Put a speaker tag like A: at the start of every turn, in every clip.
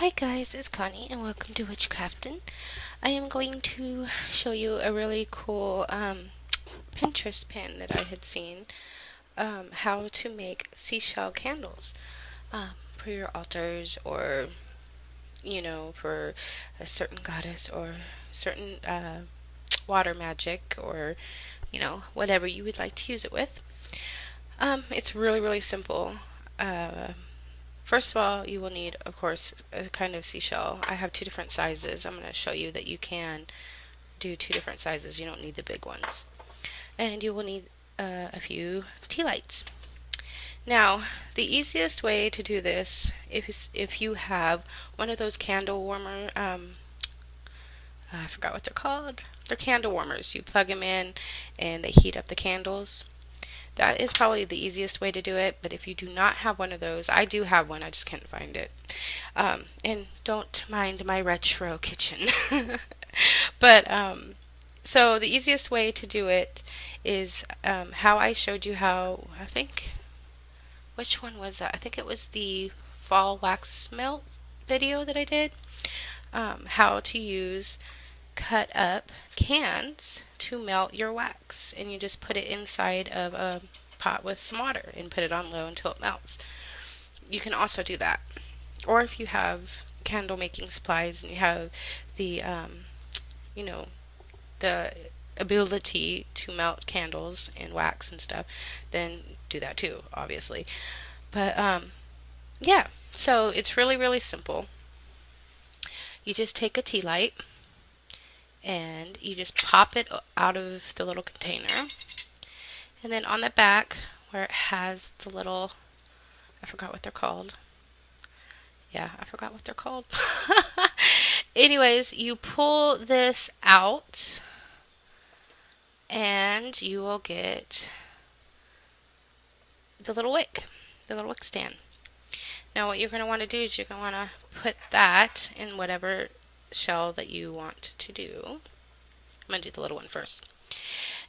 A: Hi guys, it's Connie and welcome to Witchcraftin'. I am going to show you a really cool Pinterest pin that I had seen, how to make seashell candles for your altars, or for a certain goddess or certain water magic, or whatever you would like to use it with. It's really simple. First of all, you will need, of course, a kind of seashell. I have two different sizes. I'm going to show you that you can do two different sizes. You don't need the big ones. And you will need a few tea lights. Now, the easiest way to do this, if you have one of those candle warmer, I forgot what they're called. They're candle warmers. You plug them in and they heat up the candles. That is probably the easiest way to do it, but if you do not have one of those, I do have one, I just can't find it. And don't mind my retro kitchen. But, so the easiest way to do it is how I showed you how, which one was that? I think it was the fall wax melt video that I did. How to use cut up cans to melt your wax, and you just put it inside of a pot with some water and put it on low until it melts. You can also do that, or if you have candle making supplies and you have the the ability to melt candles and wax and stuff, then do that too, obviously. But yeah, so it's really simple. You just take a tea light and you just pop it out of the little container, and then on the back where it has the little, I forgot what they're called. Yeah, I forgot what they're called. Anyways, you pull this out and you will get the little wick stand. Now what you're going to want to do is you're going to want to put that in whatever shell that you want to do. I'm going to do the little one first.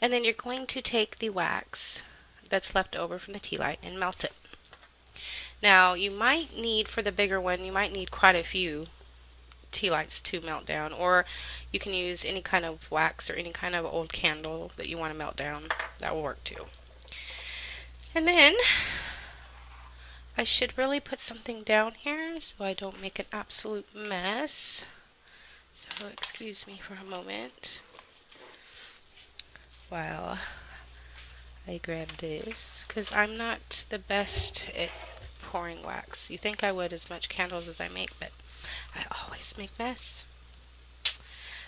A: And then you're going to take the wax that's left over from the tea light and melt it. Now you might need, for the bigger one, you might need quite a few tea lights to melt down, or you can use any kind of wax or any kind of old candle that you want to melt down. That will work too. And then I should really put something down here so I don't make an absolute mess. So excuse me for a moment while I grab this, because I'm not the best at pouring wax. You think I would as much candles as I make, but I always make mess.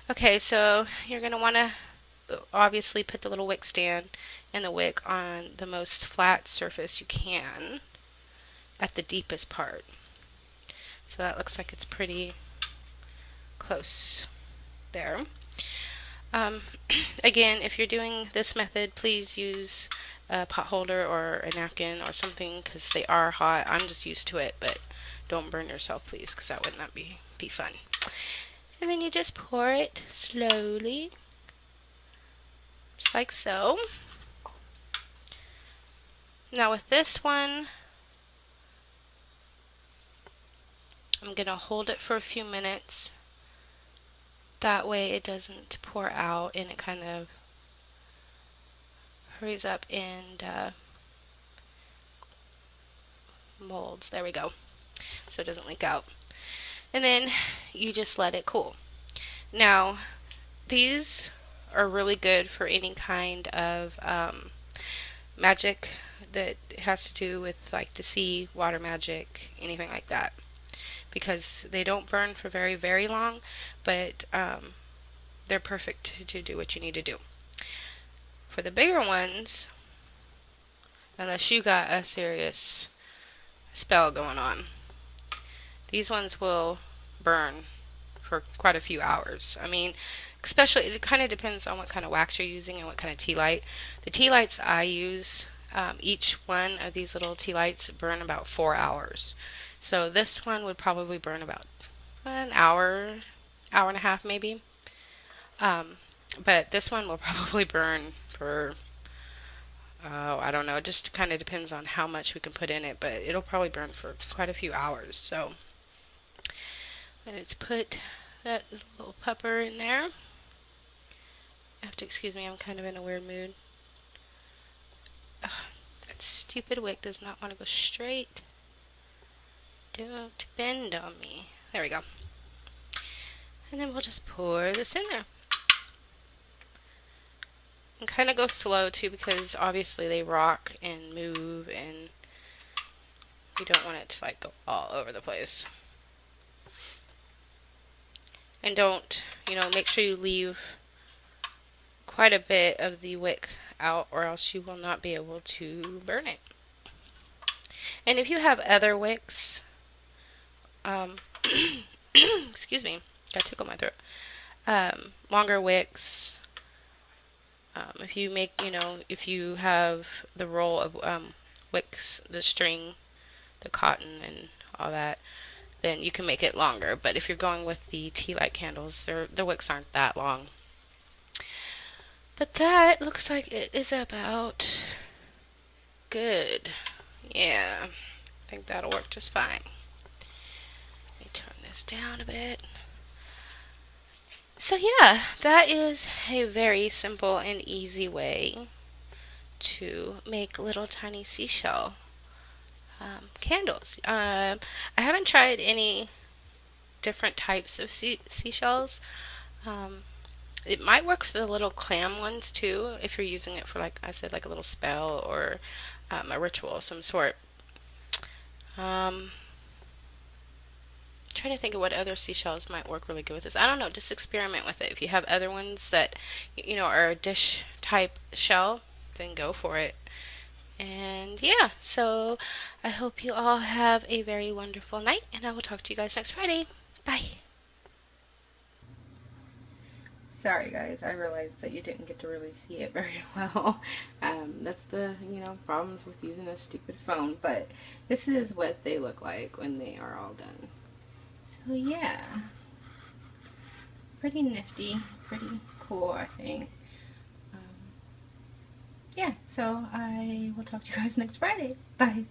A: Okay, so you're going to want to obviously put the little wick stand and the wick on the most flat surface you can at the deepest part. So that looks like it's pretty close there. Again, if you're doing this method, please use a pot holder or a napkin or something, because they are hot. I'm just used to it, but don't burn yourself, please, because that would not be fun. And then you just pour it slowly, just like so. Now with this one, I'm going to hold it for a few minutes. That way it doesn't pour out and it kind of hurries up and molds. There we go. So it doesn't leak out. And then you just let it cool. Now, these are really good for any kind of magic that has to do with like the sea, water magic, anything like that, because they don't burn for very long, but they're perfect to do what you need to do. For the bigger ones, unless you got a serious spell going on, these ones will burn for quite a few hours. I mean, especially, it kind of depends on what kind of wax you're using and what kind of tea light. The tea lights I use, each one of these little tea lights burn about 4 hours. So this one would probably burn about an hour and a half maybe. But this one will probably burn for, I don't know, it just kind of depends on how much we can put in it, but it'll probably burn for quite a few hours. So And it's put that little pupper in there. You have to excuse me, I'm kind of in a weird mood. Ugh, that stupid wick does not want to go straight. Don't bend on me. There we go. And then we'll just pour this in there. And kind of go slow too, because obviously they rock and move and you don't want it to like go all over the place. And don't, make sure you leave quite a bit of the wick out, or else you will not be able to burn it. And if you have other wicks, excuse me, got a tickle in my throat. Longer wicks. If you make, if you have the roll of wicks, the string, the cotton, and all that, then you can make it longer. But if you're going with the tea light candles, the wicks aren't that long. But that looks like it is about good. Yeah, I think that'll work just fine. Let me turn this down a bit. So yeah, that is a very simple and easy way to make little tiny seashell candles. I haven't tried any different types of seashells. It might work for the little clam ones too, if you're using it for, like I said, like a little spell or a ritual of some sort. Trying to think of what other seashells might work really good with this. I don't know, just experiment with it. If you have other ones that are a dish type shell, then go for it. And yeah, so I hope you all have a very wonderful night, and I will talk to you guys next Friday. Bye. Sorry guys, I realized that you didn't get to really see it very well. That's the, problems with using a stupid phone, but this is what they look like when they are all done. So yeah, pretty nifty, pretty cool, I think. Yeah, so I will talk to you guys next Friday. Bye.